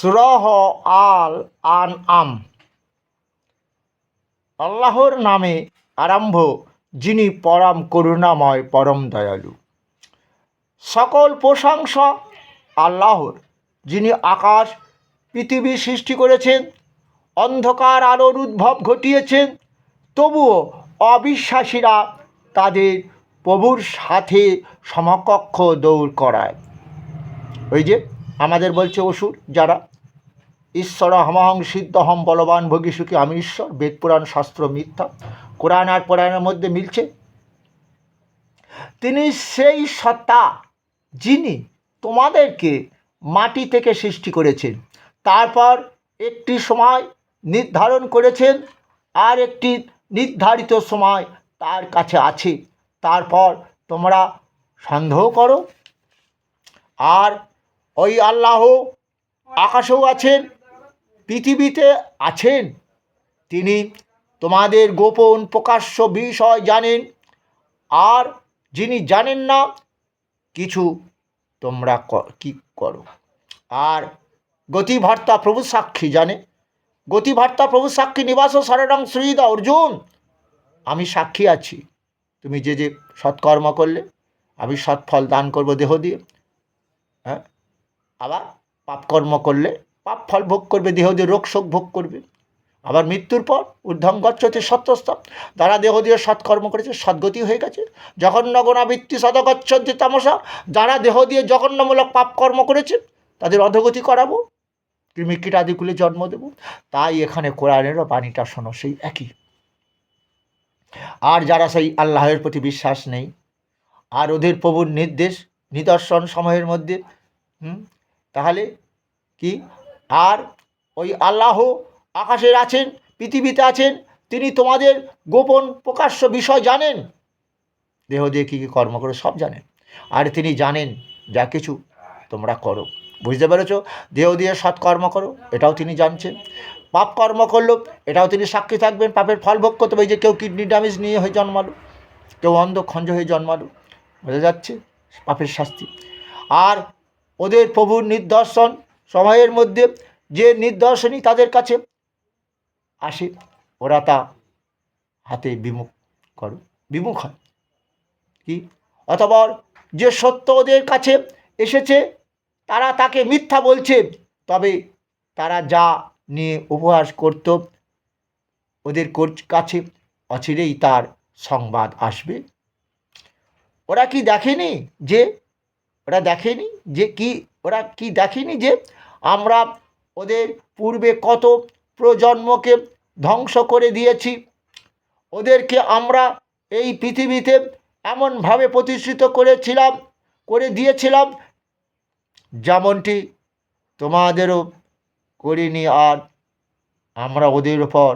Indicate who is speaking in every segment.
Speaker 1: সূরাহ আল আনআম। আল্লাহর নামে আরম্ভ, যিনি পরম করুণাময়, পরম দয়ালু। সকল প্রশংসা আল্লাহর, যিনি আকাশ পৃথিবী সৃষ্টি করেছেন, অন্ধকার আলোর উদ্ভব ঘটিয়েছেন। তবুও অবিশ্বাসীরা তাদের প্রভুর সাথে সমকক্ষ দৌড় করায়। ওই যে আমাদের বলছে অসুর যারা, ঈশ্বর হমহং সিদ্ধহম বলবান ভোগী সুখী, আমি ঈশ্বর, বেদ পুরাণ শাস্ত্র মিথ্যা, কোরআন আর পুরাণের মধ্যে মিলছে। তিনি সেই সত্তা যিনি তোমাদেরকে মাটি থেকে সৃষ্টি করেছেন, তারপর একটি সময় নির্ধারণ করেছেন, আর একটি নির্ধারিত সময় তার কাছে আছে, তারপর তোমরা সন্দেহ করো। আর ওই আল্লাহ আকাশেও আছেন, পৃথিবীতে আছেন। তিনি তোমাদের গোপন প্রকাশ্য বিষয় জানেন, আর যিনি জানেন না কিছু তোমরা কি করো। আর গতিভর্তা প্রভু সাক্ষী জানে, গতিভর্তা প্রভু সাক্ষী নিবাস শরণং শ্রীদ অর্জুন, আমি সাক্ষী আছি। তুমি যে যে সৎকর্ম করলে আমি সৎফল দান করব দেহ দিয়ে, হ্যাঁ, আবার পাপকর্ম করলে পাপ ফল ভোগ করবে, দেহ দিয়ে রোগ শোক ভোগ করবে। আবার মৃত্যুর পর ঊর্ধ্বং গচ্ছতি সত্যস্তম, যারা দেহ দিয়ে সৎকর্ম করেছে সদ্গতি হয়ে গেছে। জঘন্য গুণাবৃত্তি সদগচ্ছন্তি তামসা, যারা দেহ দিয়ে জঘন্যমূলক পাপকর্ম করেছে তাদের অধোগতি করাবো, কৃমিকীটাদিকুলে জন্ম দেব। তাই এখানে কোরআনেরও বাণীটা শোনো সেই একই। আর যারা সেই আল্লাহের প্রতি বিশ্বাস নেই, আর ওদের প্রভুর নির্দেশ নিদর্শন সময়ের মধ্যে, তাহলে কি? আর ওই আল্লাহ আকাশের আছেন, পৃথিবীতে আছেন, তিনি তোমাদের গোপন প্রকাশ্য বিষয় জানেন। দেহ দিয়ে কী কী কর্ম করো সব জানেন, আর তিনি জানেন যা কিছু তোমরা করো। বুঝতে পেরেছ? দেহ দিয়ে সৎকর্ম করো, এটাও তিনি জানছেন। পাপ কর্ম করলো, এটাও তিনি সাক্ষী থাকবেন, পাপের ফল ভোগ করতে হবে। যে কেউ কিডনি ড্যামেজ নিয়ে হয়ে জন্মালো, কেউ অন্ধ খঞ্জ হয়ে জন্মালো, বোঝা যাচ্ছে পাপের শাস্তি। আর ওদের প্রভুর নিদর্শন সময়ের মধ্যে যে নিদর্শনই তাদের কাছে আসে, ওরা তা হাতে বিমুখ হয়। কি? অথবা যে সত্য ওদের কাছে এসেছে তারা তাকে মিথ্যা বলছে, তবে তারা যা নিয়ে উপহাস করত ওদের কাছে অচিরেই তার সংবাদ আসবে। ওরা কি দেখেনি যে আমরা ওদের পূর্বে কত প্রজন্মকে ধ্বংস করে দিয়েছি। ওদেরকে আমরা এই পৃথিবীতে এমনভাবে প্রতিষ্ঠিত করে দিয়েছিলাম যেমনটি তোমাদেরও করিনি। আর আমরা ওদের উপর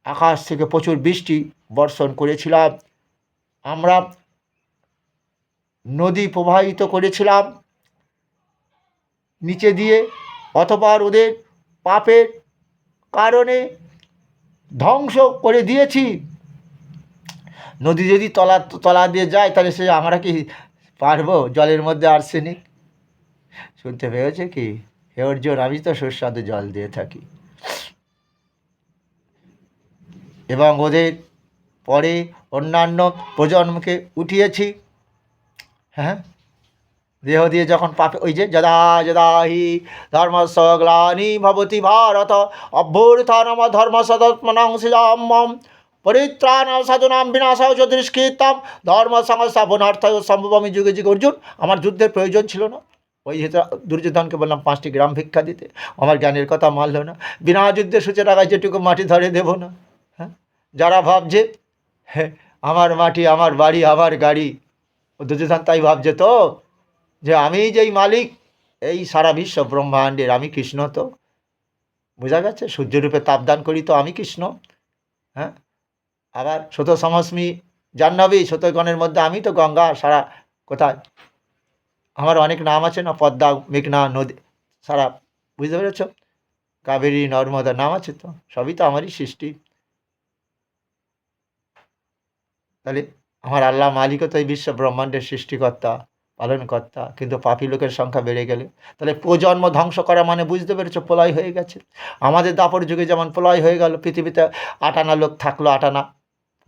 Speaker 1: আকাশ থেকে প্রচুর বৃষ্টি বর্ষণ করেছিলাম, আমরা নদী প্রবাহিত করেছিলাম নিচে দিয়ে, অথবা ওদের পাপের কারণে ধ্বংস করে দিয়েছি। নদী যদি তলা দিয়ে যায় তাহলে সে আমরা কি পারবো? জলের মধ্যে আর্সেনিক শুনতে পেয়েছে কি? হে অর্জুন, আমি তো সুস্বাদু জল দিয়ে থাকি। এবং ওদের পরে অন্যান্য প্রজন্মকে উঠিয়েছি। হ্যাঁ, দেহ দিয়ে যখন পাপে, ওই যে যদা যদা হি ধর্মস্য গ্লানি ভবতি ভারত অভ্যুত্থানম ধর্মসদাত্মনাং সৃজাম্যহম পরিত্রাণায় সাধুনাং বিনাশায় চ দুষ্কৃতাম ধর্ম সংস্থাপনার্থায় সম্ভবামি যুগে যুগে। অর্জুন, আমার যুদ্ধের প্রয়োজন ছিল না। ওই দুর্যোধনকে বললাম 5টি গ্রাম ভিক্ষা দিতে, আমার জ্ঞানের কথা মানল না। বিনা যুদ্ধে সূচে রাখায় যেটুকু মাটি ধরে দেব না। হ্যাঁ, যারা ভাবছে হ্যাঁ আমার মাটি, আমার বাড়ি, আমার গাড়ি, ও দুর্যোধন তাই ভাবছে তো, যে আমি যেই মালিক এই সারা বিশ্ব ব্রহ্মাণ্ডের, আমি কৃষ্ণ। তো বোঝা গেছে? সূর্যরূপে তাপদান করি তো আমি কৃষ্ণ। হ্যাঁ, আবার শত সমস্মি জাহ্নবী, শতগণের মধ্যে আমি তো গঙ্গা। সারা কোথায় আমার অনেক নাম আছে না, পদ্মা, মেঘনা, নদী, সারা, বুঝতে পেরেছ? কাবেরী, নর্মদা, নাম আছে তো, সবই তো আমারই সৃষ্টি। তাহলে আমার আল্লাহ মালিকও তো এই বিশ্ব ব্রহ্মাণ্ডের সৃষ্টিকর্তা। পালনকর্তা, কিন্তু পাপী লোকের সংখ্যা বেড়ে গেলে তাহলে প্রজন্ম ধ্বংস করা মানে বুঝতে পেরেছো, প্রলয় হয়ে গেছে। আমাদের দাপর যুগে যেমন প্রলয় হয়ে গেল, পৃথিবীতে 8 আনা লোক থাকলো, 8 আনা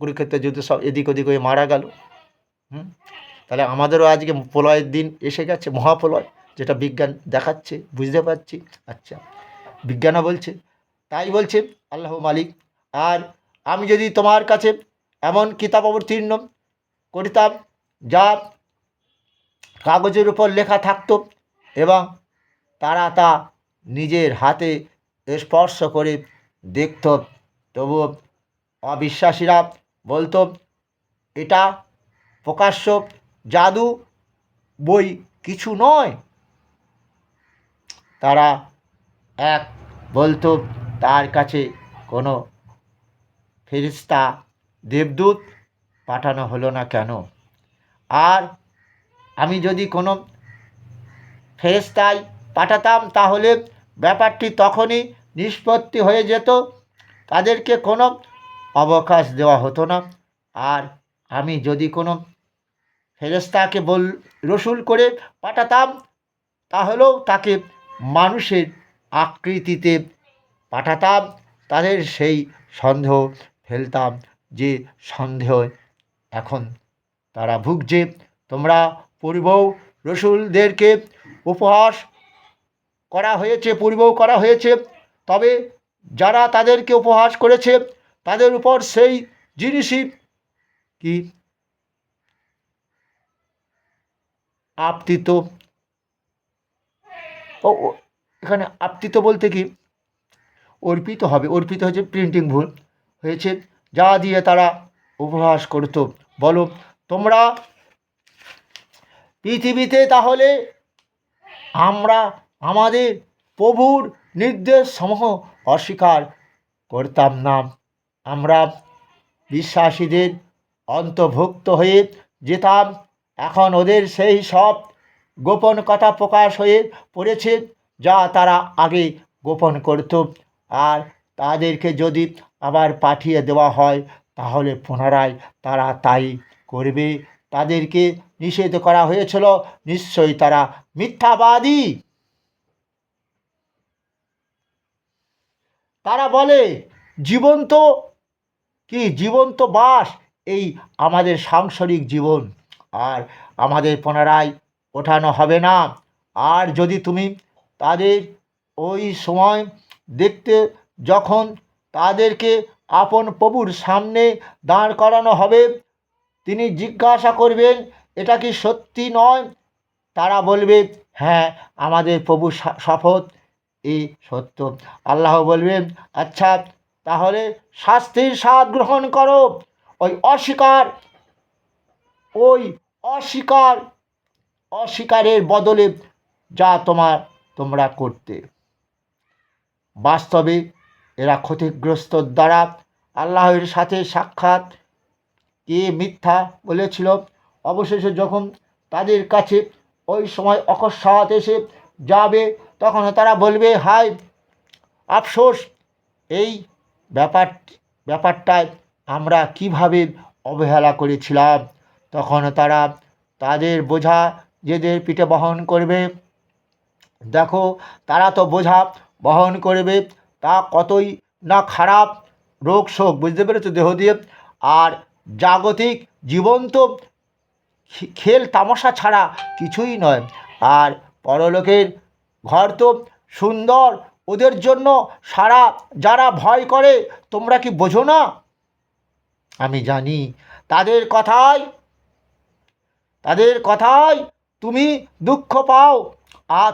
Speaker 1: কুরুক্ষেত্রে যুদ্ধ সব এদিক ওদিক হয়ে মারা গেল। তাহলে আমাদেরও আজকে প্রলয়ের দিন এসে গেছে, মহাপ্রলয়, যেটা বিজ্ঞান দেখাচ্ছে, বুঝতে পারছি। আচ্ছা, বিজ্ঞানও বলছে, তাই বলছে আল্লাহ মালিক। আর আমি যদি তোমার কাছে এমন কিতাব অবতীর্ণ করিতাম যা কাগজের উপর লেখা থাকতো এবং তারা তা নিজের হাতে স্পর্শ করে দেখত, তবুও অবিশ্বাসীরা বলতো এটা প্রকাশ্য জাদু, বই কিছু নয়। তারা এক বলতো তার কাছে কোনো ফেরেশতা দেবদূত পাঠানো হলো না কেন। আর আমি যদি কোনো ফেরেশতাই পাঠাতাম তাহলে ব্যাপারটি তখনই নিষ্পত্তি হয়ে যেত, তাদেরকে কোনো অবকাশ দেওয়া হতো না। আর আমি যদি কোনো ফেরেশতাকে রসুল করে পাঠাতাম তাহলেও তাকে মানুষের আকৃতিতে পাঠাতাম। তাদের সেই সন্দেহ ফেলতাম, যে সন্দেহ এখন তারা ভুগছে। তোমরা পূর্বেও রসুলদেরকে উপহাস করা হয়েছে, পূর্বেও করা হয়েছে, তবে যারা তাদেরকে উপহাস করেছে তাদের উপর সেই জিনিসই কি আপতিত। ও এখানে আপতিত বলতে কি অর্পিত হবে, অর্পিত হচ্ছে প্রিন্টিং ভুল হয়েছে, যা দিয়ে তারা উপহাস করত। বলো তোমরা পৃথিবীতে তাহলে আমরা আমাদের প্রভুর নির্দেশ সমূহ অস্বীকার করতাম না, আমরা বিশ্বাসীদের অন্তর্ভুক্ত হয়ে যেতাম। এখন ওদের সেই সব গোপন কথা প্রকাশ হয়ে পড়েছে যা তারা আগে গোপন করত। আর তাদেরকে যদি আবার পাঠিয়ে দেওয়া হয় তাহলে পুনরায় তারা তাই করবে। তাদেরকে নিষেধ করা হয়েছিল, নিশ্চয়ই তারা মিথ্যাবাদী। তারা বলে জীবন্ত জীবন্ত বাস এই আমাদের সাংসারিক জীবন, আর আমাদের পুনরায় ওঠানো হবে না। আর যদি তুমি তাদের ওই সময় দেখতে, যখন তাদেরকে আপন প্রভুর সামনে দাঁড় করানো হবে, তিনি জিজ্ঞাসা করবেন এটা কি সত্যি নয়, তারা বলবে হ্যাঁ আমাদের প্রভু শপথ এই সত্য। আল্লাহ বলবেন আচ্ছা তাহলে শাস্তির স্বাদ গ্রহণ করো, ওই অস্বীকারের বদলে যা তোমরা করতে। বাস্তবে এরা ক্ষতিগ্রস্ত দ্বারা আল্লাহের সাথে সাক্ষাৎ কে মিথ্যা বলেছিল। অবশেষে যখন তাদের কাছে ওই সময় অকস্মাৎ এসে যাবে তখন তারা বলবে হায় আফসোস, এই ব্যাপারটায় আমরা কিভাবে অবহেলা করেছিলাম। তখন তারা তাদের বোঝা নিজেদের পিঠে বহন করবে। দেখো তারা তো বোঝা বহন করবে, তা কতই না খারাপ, রোগ শোক, বুঝতে পেরেছো, দেহ দিয়ে। আর জাগতিক জীবন তো খেল তামাশা ছাড়া কিছুই নয়। আর পরলোকের ঘর তো সুন্দর, ওদের জন্য যারা ভয় করে, তোমরা কি বোঝো না? আমি জানি তাদের কথায় তুমি দুঃখ পাও,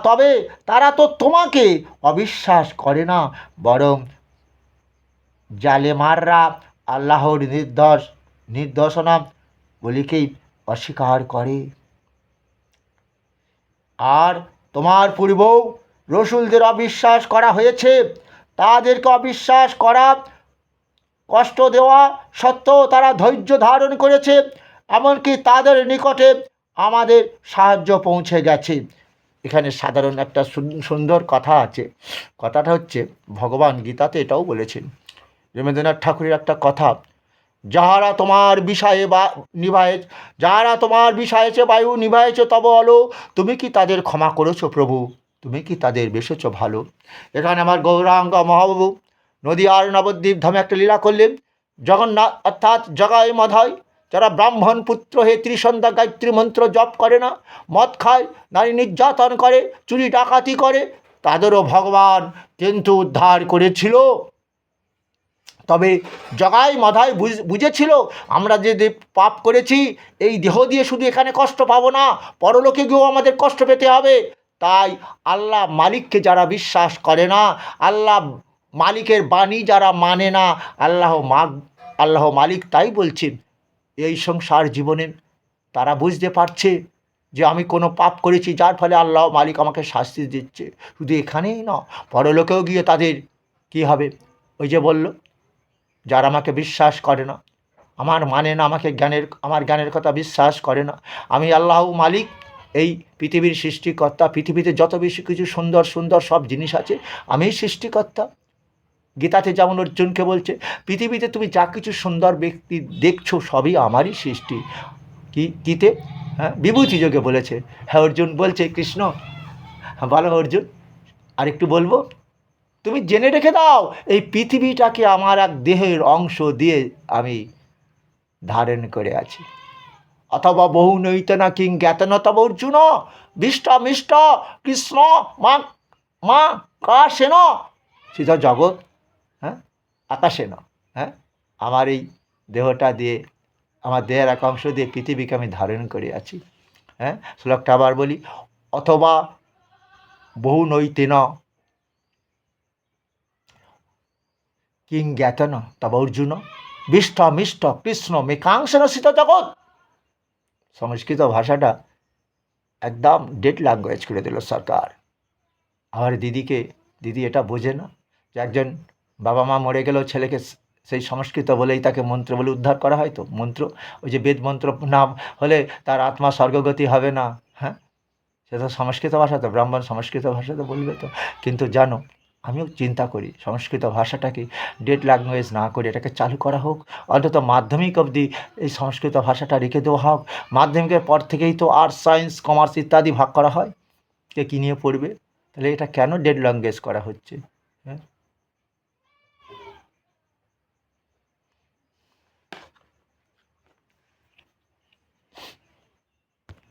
Speaker 1: তবে তারা তো তোমাকে অবিশ্বাস করে না, বরং জালেমাররা আল্লাহর নির্দেশনা বলিকেই অস্বীকার করে। আর তোমার পূর্বেও রসুলদের অবিশ্বাস করা হয়েছে, তাদেরকে অবিশ্বাস করা কষ্ট দেওয়া সত্ত্বেও তারা ধৈর্য ধারণ করেছে, এমনকি তাদের নিকটে আমাদের সাহায্য পৌঁছে গেছে। এখানে সাধারণ একটা সুন্দর কথা আছে, কথাটা হচ্ছে ভগবান গীতাতে এটাও বলেছেন। রবীন্দ্রনাথ ঠাকুরের একটা কথা, যাহারা তোমার বিষয়ে বা নিভায়ে যাহারা তোমার বিষয়েছে বায়ু নিভায়েছে তব আলো, তুমি কি তাদের ক্ষমা করেছো প্রভু? তুমি কি তাদের বেসেছো ভালো? এখানে আমার গৌরাঙ্গ মহাপ্রভু নদীয়ার নবদ্বীপ ধামে একটা লীলা করলেন। জগন্নাথ অর্থাৎ জগায় মধায় যারা ব্রাহ্মণ পুত্র হয়ে ত্রিসন্ধ্যা গায়ত্রী মন্ত্র জপ করে না, মদ খায়, নারী নির্যাতন করে, চুরি ডাকাতি করে, তাদেরও ভগবান কিন্তু উদ্ধার করেছিল। তবে জগাই মধাই বুঝেছিল আমরা যে পাপ করেছি এই দেহ দিয়ে শুধু এখানে কষ্ট পাবো না, পরলোকে গিয়েও আমাদের কষ্ট পেতে হবে। তাই আল্লাহ মালিককে যারা বিশ্বাস করে না, আল্লাহ মালিকের বাণী যারা মানে না, আল্লাহ মালিক তাই বলছেন এই সংসার জীবনে তারা বুঝতে পারছে যে আমি কোনো পাপ করেছি, যার ফলে আল্লাহ মালিক আমাকে শাস্তি দিচ্ছে। শুধু এখানেই না, পরলোকেও গিয়ে তাদের কী হবে? ওই যে বলল, যারা আমাকে বিশ্বাস করে না, আমার মানে না, আমার জ্ঞানের কথা বিশ্বাস করে না, আমি আল্লাহ মালিক, এই পৃথিবীর সৃষ্টিকর্তা, পৃথিবীতে যত বেশি কিছু সুন্দর সুন্দর সব জিনিস আছে আমিই সৃষ্টিকর্তা। গীতাতে যেমন অর্জুনকে বলছে, পৃথিবীতে তুমি যা কিছু সুন্দর ব্যক্তি দেখছো সবই আমারই সৃষ্টি। কীতে? হ্যাঁ, বিভূতি যোগে বলেছে। হ্যাঁ, অর্জুন বলছে, কৃষ্ণ বলো অর্জুন, আর একটু বলবো? তুমি জেনে রেখে দাও, এই পৃথিবীটাকে আমার এক দেহের অংশ দিয়ে আমি ধারণ করে আছি। অথবা বহু নৈত না কিং জ্ঞাতন তব অর্জুন বিষ্ট মিষ্ট কৃষ্ণ মা মা কাশেন সিধ জগৎ। হ্যাঁ, আকাশেন। হ্যাঁ, আমার এই দেহটা দিয়ে, আমার দেহের এক অংশ দিয়ে পৃথিবীকে আমি ধারণ করে আছি। হ্যাঁ, শ্লোকটা আবার বলি, অথবা বহু নৈতেন কিং জ্ঞাতন তব অর্জুন বিষ্ট মিষ্ট কৃষ্ণ মেকাংশেন সিত জগৎ। সংস্কৃত ভাষাটা একদম ডেড ল্যাঙ্গুয়েজ করে দিল সরকার। আমার দিদি এটা বোঝে না যে একজন বাবা মা মরে গেলেও ছেলেকে সেই সংস্কৃত বলেই তাকে মন্ত্র বলে উদ্ধার করা হয়। তো মন্ত্র, ওই যে বেদ মন্ত্র না হলে তার আত্মা স্বর্গগতি হবে না। হ্যাঁ, সেটা সংস্কৃত ভাষা, তো ব্রাহ্মণ সংস্কৃত ভাষাতে বলবে তো। কিন্তু জানো, আমিও চিন্তা করি সংস্কৃত ভাষাটাকে ডেড ল্যাঙ্গুয়েজ না করে এটাকে চালু করা হোক, অন্তত মাধ্যমিক অবধি এই সংস্কৃত ভাষাটা রেখে দেওয়া হোক। মাধ্যমিকের পর থেকেই তো আর্টস, সায়েন্স, কমার্স ইত্যাদি ভাগ করা হয়, কে কী নিয়ে পড়বে। তাহলে এটা কেন ডেড ল্যাঙ্গুয়েজ করা হচ্ছে?